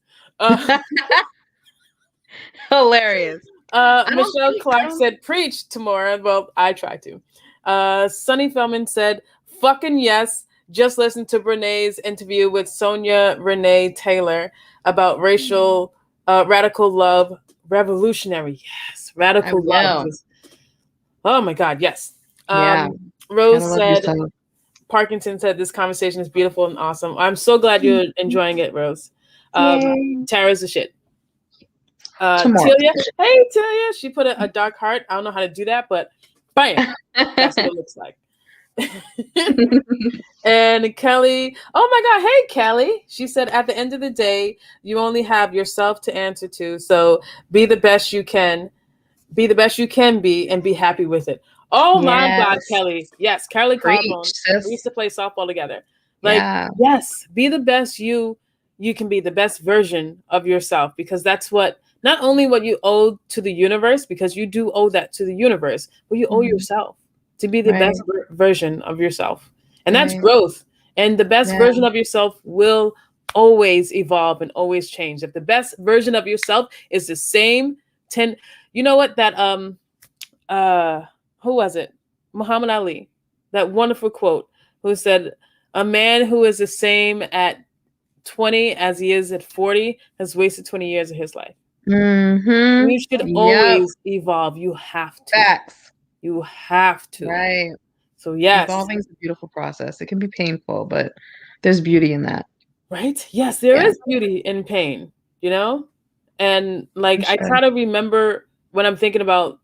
Hilarious. Michelle I Clark don't. said, preach, tomorrow. Well, I try to. Sunny Feldman said, fucking yes. Just listen to Brené's interview with Sonia Renee Taylor about radical love, revolutionary. Yes, I radical love. will. Oh my God, yes. Yeah. Gotta Rose love said, yourself. Parkinson said, this conversation is beautiful and awesome. I'm so glad you're enjoying it, Rose. Yay. Tara's the shit. Tomorrow. Talia, hey Talia, she put a dark heart. I don't know how to do that, but bam, that's what it looks like. And Kelly, oh my God, hey Kelly. She said, at the end of the day, you only have yourself to answer to. So be the best you can. Be the best you can be and be happy with it. Oh my God, Yes. Kelly. Yes, Kelly Preach, Carbone. sis. We used to play softball together. Like, Yeah. yes, be the best you can be, the best version of yourself, because that's what, not only what you owe to the universe, because you do owe that to the universe, but you owe yourself to be the Right. best version of yourself. And that's Right. growth. And the best Yeah. version of yourself will always evolve and always change. If the best version of yourself is the same 10, you know what, that who was it? Muhammad Ali, that wonderful quote, who said, a man who is the same at 20 as he is at 40 has wasted 20 years of his life. Mm-hmm. You should Yep. always evolve. You have to. Facts. You have to. Right. So yes. Evolving is a beautiful process. It can be painful, but there's beauty in that. Right? Yes, there is beauty in pain, you know? And like, I try to remember when I'm thinking about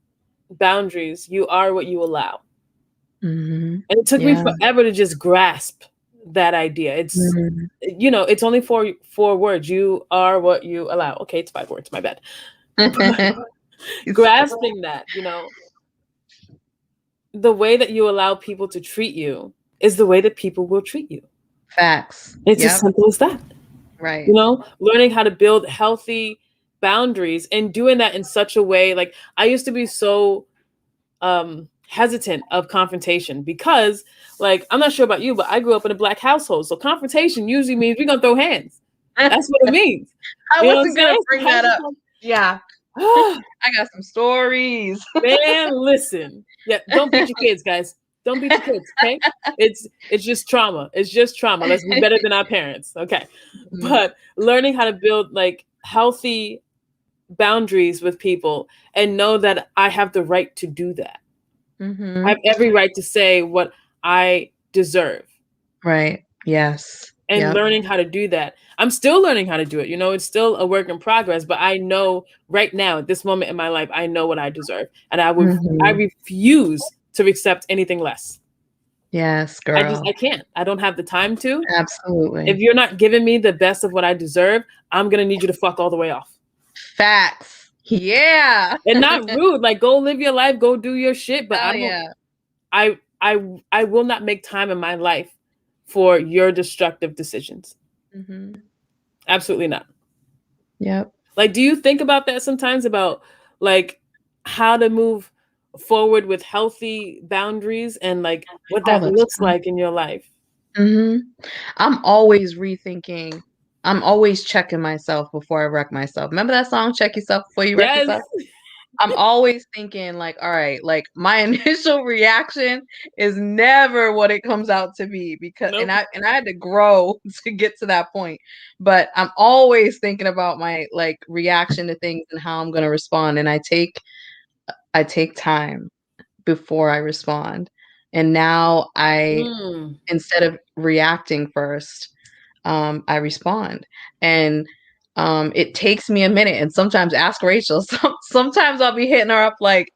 boundaries, you are what you allow. Mm-hmm. And it took me forever to just grasp that idea. It's, you know, it's only four words. You are what you allow. Okay, it's 5 words. My bad. Grasping that, you know, the way that you allow people to treat you is the way that people will treat you. Facts. It's as simple as that. Right. You know, learning how to build healthy boundaries and doing that in such a way. Like, I used to be so hesitant of confrontation because, like, I'm not sure about you, but I grew up in a Black household. So confrontation usually means we're going to throw hands. That's what it means. I wasn't going to bring that up. Yeah. I got some stories. Man, listen. Yeah, don't beat your kids, guys. Don't beat your kids, okay? It's just trauma. It's just trauma. Let's be better than our parents, okay? But learning how to build like healthy boundaries with people and know that I have the right to do that. I have every right to say what I deserve. Right. Yes. And learning how to do that. I'm still learning how to do it. You know, it's still a work in progress, but I know right now, at this moment in my life, I know what I deserve. And I refuse to accept anything less. Yes, girl. I can't. I don't have the time to. Absolutely. If you're not giving me the best of what I deserve, I'm going to need you to fuck all the way off. Facts. Yeah. And not rude. Like, go live your life, go do your shit. But I will not make time in my life for your destructive decisions. Absolutely not. Yep. Like, do you think about that sometimes, about like how to move forward with healthy boundaries and like what that looks like in your life? I'm always rethinking. I'm always checking myself before I wreck myself. Remember that song, Check Yourself Before You Wreck Yourself? I'm always thinking like, all right, like my initial reaction is never what it comes out to be, because and I had to grow to get to that point. But I'm always thinking about my like reaction to things and how I'm going to respond, and I take time before I respond. And now instead of reacting first, I respond. And it takes me a minute, and sometimes ask Rachel. Sometimes I'll be hitting her up like,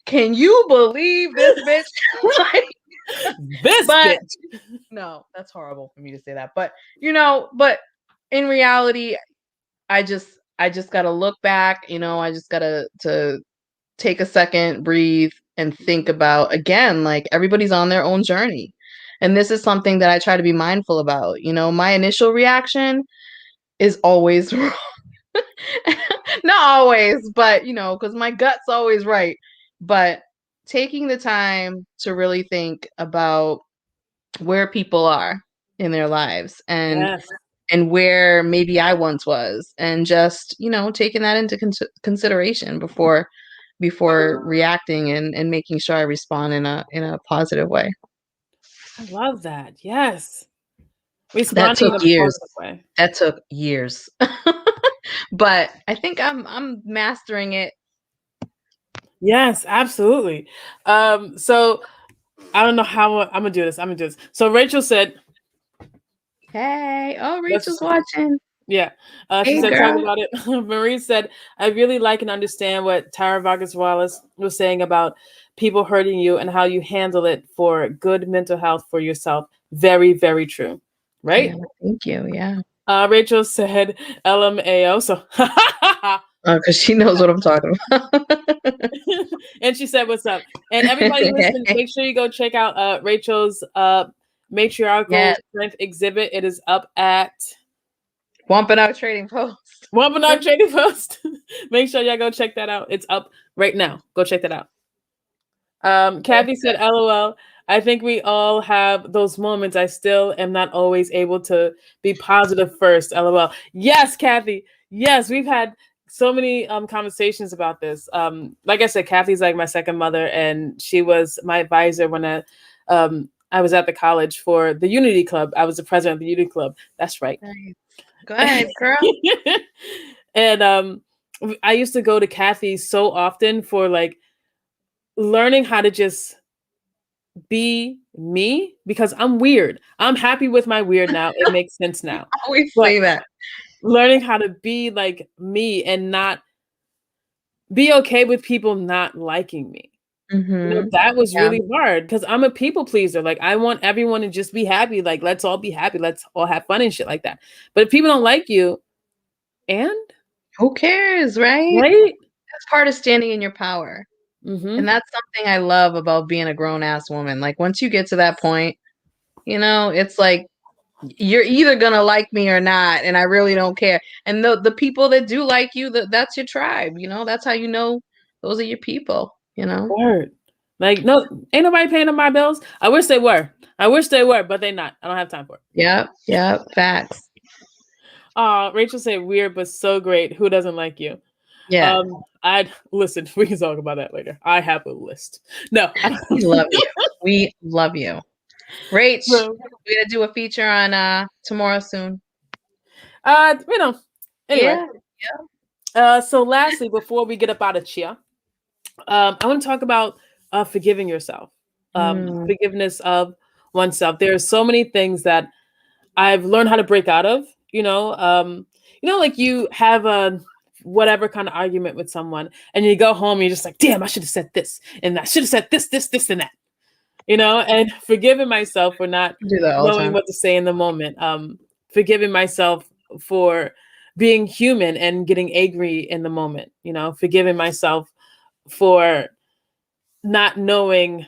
"Can you believe this bitch?" Like, bitch. No, that's horrible for me to say that. But you know, but in reality, I just gotta look back. You know, I just gotta to take a second, breathe, and think about, again, like, everybody's on their own journey. And this is something that I try to be mindful about. You know, my initial reaction is always wrong. Not always, but you know, because my gut's always right. But taking the time to really think about where people are in their lives and where maybe I once was, and just, you know, taking that into consideration before reacting and making sure I respond in a positive way. I love that. Yes. That took years. That took years. But I think I'm mastering it. Yes, absolutely. So I don't know how I'm gonna do this. So Rachel said, "Hey, oh, Rachel's watching." Yeah. She said, talk about it. Marie said, I really like and understand what Tara Vargas Wallace was saying about people hurting you and how you handle it for good mental health for yourself. Very, very true. Right? Yeah, thank you. Yeah. Rachel said, LMAO. So, because she knows what I'm talking about. And she said, what's up? And everybody listen, make sure you go check out Rachel's matriarchal strength exhibit. It is up at Wampanoag Trading Post. Wampanoag Trading Post. Make sure y'all go check that out. It's up right now. Go check that out. Kathy said, LOL. I think we all have those moments. I still am not always able to be positive first. LOL. Yes, Kathy. Yes, we've had so many conversations about this. Like I said, Kathy's like my second mother, and she was my advisor when I was at the college for the Unity Club. I was the president of the Unity Club. That's right. Nice. Go ahead, girl. And I used to go to Kathy so often for like learning how to just be me, because I'm weird. I'm happy with my weird now. It makes sense now. I always say that. learning how to be like me and not be okay with people not liking me. That was Yeah. really hard because I'm a people pleaser. Like, I want everyone to just be happy. Like, let's all be happy. Let's all have fun and shit like that. But if people don't like you, and Who cares, right? right? That's part of standing in your power. Mm-hmm. And that's something I love about being a grown ass woman. Like once you get to that point, it's like you're either gonna like me or not, and I really don't care. And the people that do like you, that's your tribe. That's how those are your people. Word. Like, no, ain't nobody paying my bills. I wish they were. But they not. I don't have time for it. Yep, facts. Rachel said weird, but so great. Who doesn't like you? Yeah, I'd listen. We can talk about that later. I have a list. No, we love you. We love you, Rach. So, We're gonna do a feature on tomorrow soon. Anyway. Yeah. So lastly, before we get up out of here, I want to talk about forgiving yourself, forgiveness of oneself. There are so many things that I've learned how to break out of. Like you have a whatever kind of argument with someone, and you go home, and you're just like, damn, I should have said this, and I should have said this, and that. And forgiving myself for not Do that all the knowing time. what to say in the moment. Forgiving myself for being human and getting angry in the moment. Forgiving myself for not knowing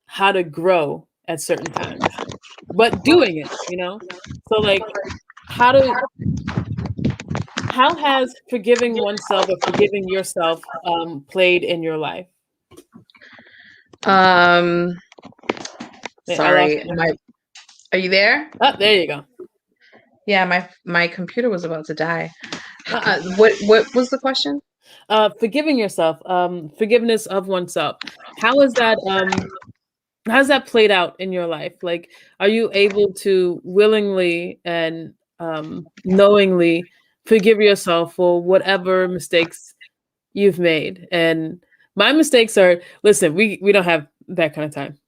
how to grow at certain times, but doing it. So like, how has forgiving oneself or forgiving yourself played in your life? Sorry, are you there? Oh, there you go. Yeah, my computer was about to die. What was the question? Forgiving yourself, forgiveness of oneself. How's that played out in your life? Like, are you able to willingly and knowingly forgive yourself for whatever mistakes you've made? And my mistakes are, listen, we don't have that kind of time.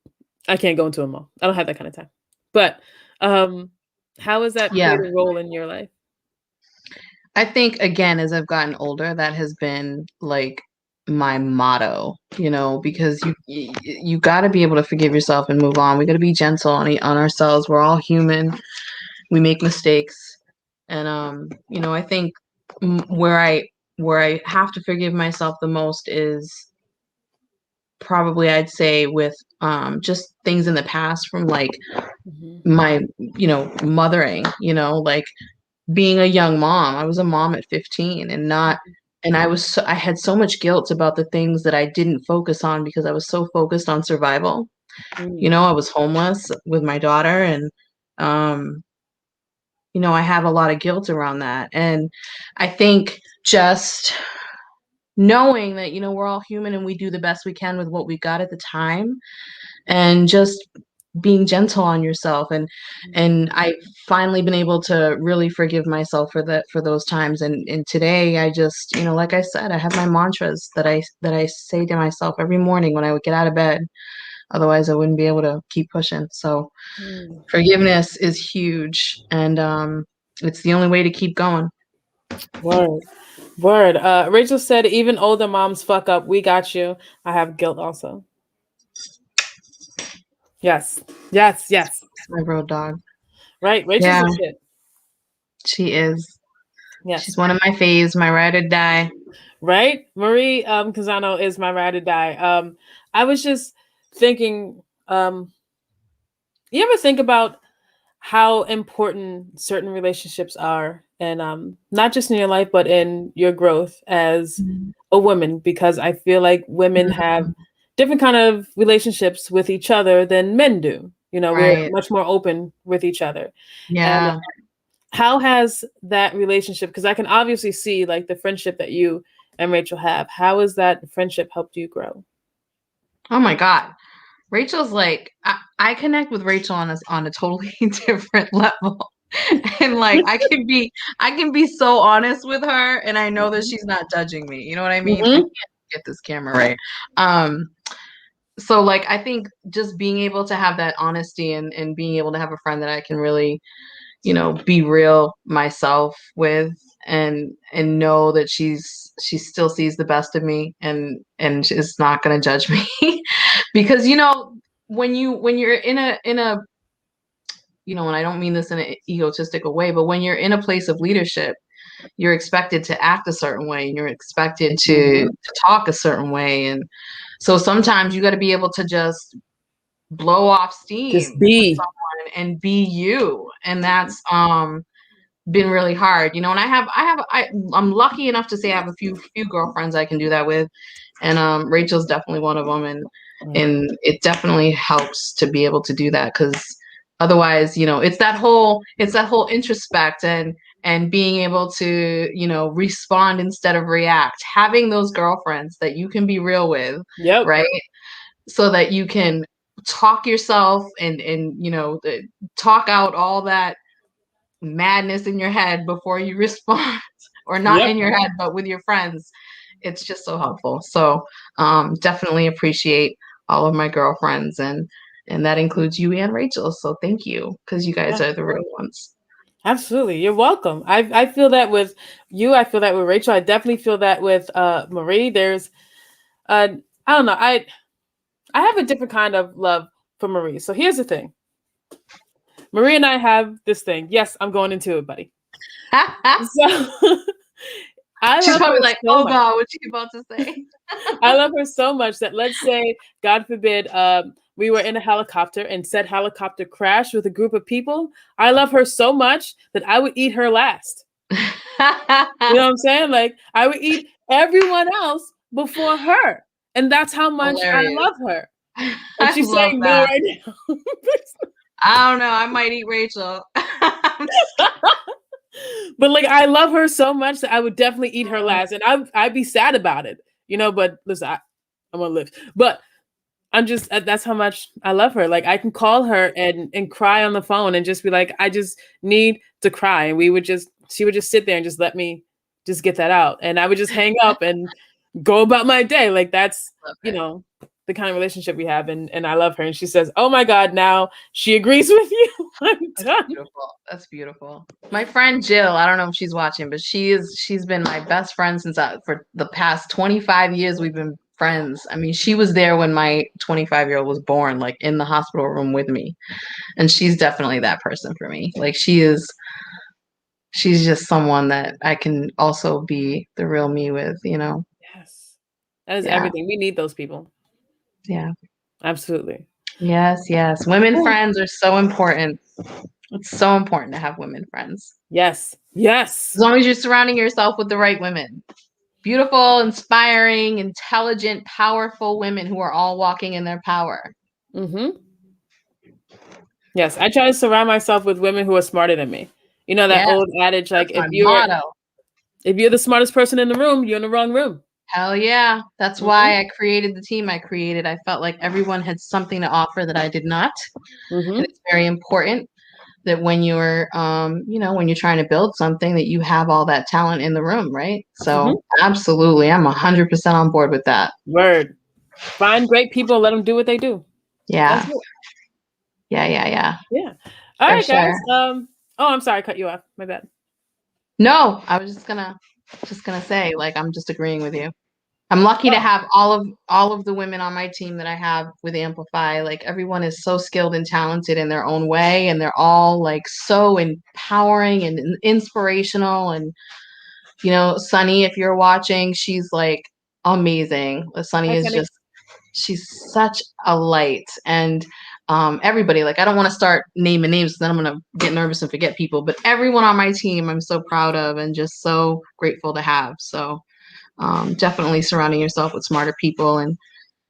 I can't go into them all. I don't have that kind of time. But how has that Yeah. played a role in your life? I think again, as I've gotten older, that has been like my motto, because you got to be able to forgive yourself and move on. We got to be gentle on ourselves. We're all human. We make mistakes. And I think where I have to forgive myself the most is probably, I'd say, with just things in the past from like my mothering, like being a young mom. I was a mom at 15 and I had so much guilt about the things that I didn't focus on because I was so focused on survival. I was homeless with my daughter, and I have a lot of guilt around that. And I think just knowing that, we're all human and we do the best we can with what we got at the time, and just being gentle on yourself. And I've finally been able to really forgive myself for those times. And today I just, like I said, I have my mantras that I say to myself every morning when I would get out of bed. Otherwise I wouldn't be able to keep pushing. So forgiveness is huge, and it's the only way to keep going. Word. Rachel said, even older moms fuck up. We got you. I have guilt also. Yes. My road dog. Right. Rachel's a shit. She is. Yes. She's one of my faves, my ride or die. Right? Marie Casano is my ride or die. I was just thinking, you ever think about how important certain relationships are, and not just in your life, but in your growth as a woman? Because I feel like women have different kind of relationships with each other than men do. We're much more open with each other. Yeah. And how has that relationship, because I can obviously see like the friendship that you and Rachel have, how has that friendship helped you grow? Oh my God. Rachel's like, I connect with Rachel on a totally different level. And like I can be so honest with her, and I know that she's not judging me. You know what I mean? I can't get this camera right. So like I think just being able to have that honesty and being able to have a friend that I can really be real myself with, and know that she still sees the best of me, and is not going to judge me. Because when you're in a and I don't mean this in an egotistical way, but when you're in a place of leadership, you're expected to act a certain way, and you're expected to talk a certain way. And so sometimes you got to be able to just blow off steam Just be. with someone and be you. And that's been really hard, and I'm lucky enough to say I have a few girlfriends I can do that with. And Rachel's definitely one of them. And it definitely helps to be able to do that, because otherwise, it's that whole introspect and being able to, respond instead of react. Having those girlfriends that you can be real with, Yep. right? So that you can talk yourself and talk out all that madness in your head before you respond, or not in your head, but with your friends. It's just so helpful. So definitely appreciate all of my girlfriends, and that includes you and Rachel. So thank you, because you guys are the real ones. Absolutely. You're welcome. I feel that with you. I feel that with Rachel. I definitely feel that with Marie. There's I don't know. I have a different kind of love for Marie. So here's the thing. Marie and I have this thing. Yes, I'm going into it, buddy. So She's probably like, oh God, what's she about to say? I love her so much that, let's say, God forbid, we were in a helicopter and said helicopter crashed with a group of people. I love her so much that I would eat her last. You know what I'm saying? Like, I would eat everyone else before her. And that's how much I love her. And she's saying no right now. I don't know. I might eat Rachel. But like, I love her so much that I would definitely eat her last. And I'd be sad about it, but listen, I'm gonna live. But I'm just, that's how much I love her. Like, I can call her and cry on the phone and just be like, I just need to cry. And she would just sit there and just let me just get that out. And I would just hang up and go about my day. Like, that's, the kind of relationship we have. And I love her. And she says, oh my God, now she agrees with you. I'm done. Beautiful. That's beautiful. My friend Jill, I don't know if she's watching, but she's been my best friend for the past 25 years. We've been friends. I mean, she was there when my 25-year-old was born, like in the hospital room with me. And she's definitely that person for me. Like, she's just someone that I can also be the real me with, Yes. That is everything. We need those people. Yeah. Absolutely. Yes. Women friends are so important. It's so important to have women friends. Yes. As long as you're surrounding yourself with the right women. Beautiful, inspiring, intelligent, powerful women who are all walking in their power. Mm-hmm. Yes. I try to surround myself with women who are smarter than me. That old adage, like, if you're the smartest person in the room, you're in the wrong room. Hell yeah. That's why I created the team I created. I felt like everyone had something to offer that I did not. And it's very important that when you're, when you're trying to build something, that you have all that talent in the room, right? So absolutely, I'm 100% on board with that. Word. Find great people, let them do what they do. Yeah. Yeah. All right, guys. I'm sorry, I cut you off. My bad. No, I was just gonna say, like, I'm just agreeing with you. I'm lucky to have all of the women on my team that I have with Amplify. Like, everyone is so skilled and talented in their own way, and they're all like so empowering and inspirational. And Sunny, if you're watching, she's like amazing. Sunny is just, she's such a light. And everybody, like, I don't want to start naming names, then I'm gonna get nervous and forget people. But everyone on my team, I'm so proud of and just so grateful to have. So. Definitely surrounding yourself with smarter people and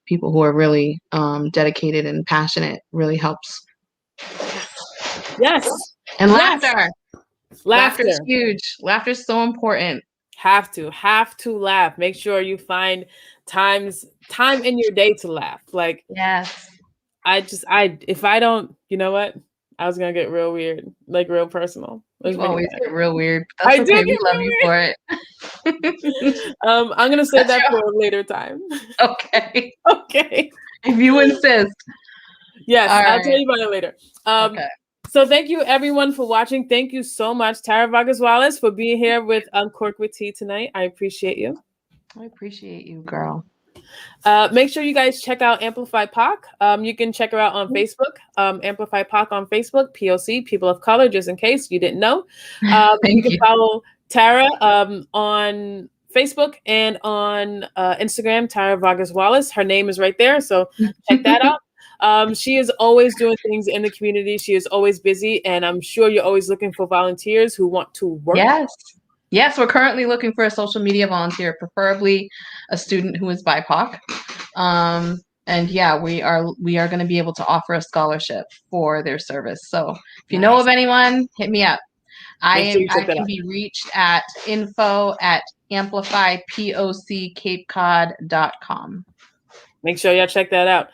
people who are really dedicated and passionate really helps. Yes. And laughter. Laughter is huge. Laughter is so important. Have to laugh. Make sure you find time in your day to laugh. Like, yes. If I don't, you know what? I was gonna get real weird, like real personal. You always get real weird. That's okay. We love you for it. I'm gonna say that for a later time. Okay. Okay. If you insist. Yes, I'll tell you about it later. Okay. So thank you everyone for watching. Thank you so much, Tara Vargas Wallace, for being here with Uncorked with T tonight. I appreciate you. I appreciate you, girl. Make sure you guys check out Amplify POC. You can check her out on Facebook. Amplify POC on Facebook, POC, People of Color, just in case you didn't know. You can follow Tara on Facebook and on Instagram, Tara Vargas Wallace. Her name is right there, so check that out. She is always doing things in the community. She is always busy, and I'm sure you're always looking for volunteers who want to work. Yes, we're currently looking for a social media volunteer, preferably a student who is BIPOC. And yeah, we are going to be able to offer a scholarship for their service. So if you know of anyone, hit me up. I can be reached at info@amplifypocapecod.com. Make sure y'all check that out.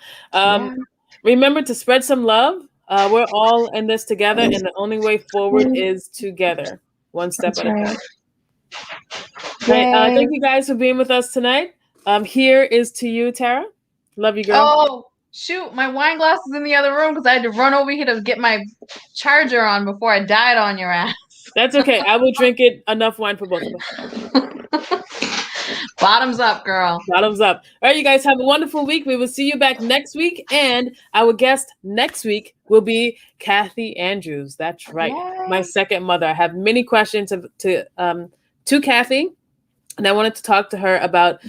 Remember to spread some love. We're all in this together, and the only way forward is together, one step at a time. Right, thank you guys for being with us tonight. Here is to you, Tara. Love you, girl. Oh, shoot. My wine glass is in the other room because I had to run over here to get my charger on before I died on your ass. That's okay. I will drink it. Enough wine for both of us. Bottoms up, girl. Bottoms up. All right, you guys have a wonderful week. We will see you back next week. And our guest next week will be Kathy Andrews. That's right. Yay. My second mother. I have many questions to Kathy. And I wanted to talk to her about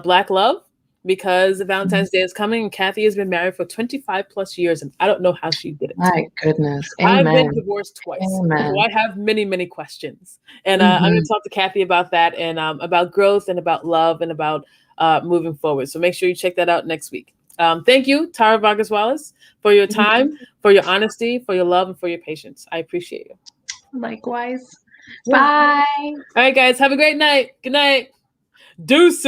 Black love, because Valentine's Day is coming, and Kathy has been married for 25 plus years, and I don't know how she did it. My goodness. Amen. I've been divorced twice. Amen. So I have many, many questions. And I'm going to talk to Kathy about that, and about growth, and about love, and about moving forward. So make sure you check that out next week. Thank you, Tara Vargas Wallace, for your time, for your honesty, for your love, and for your patience. I appreciate you. Likewise. Bye. All right, guys. Have a great night. Good night. Deuces.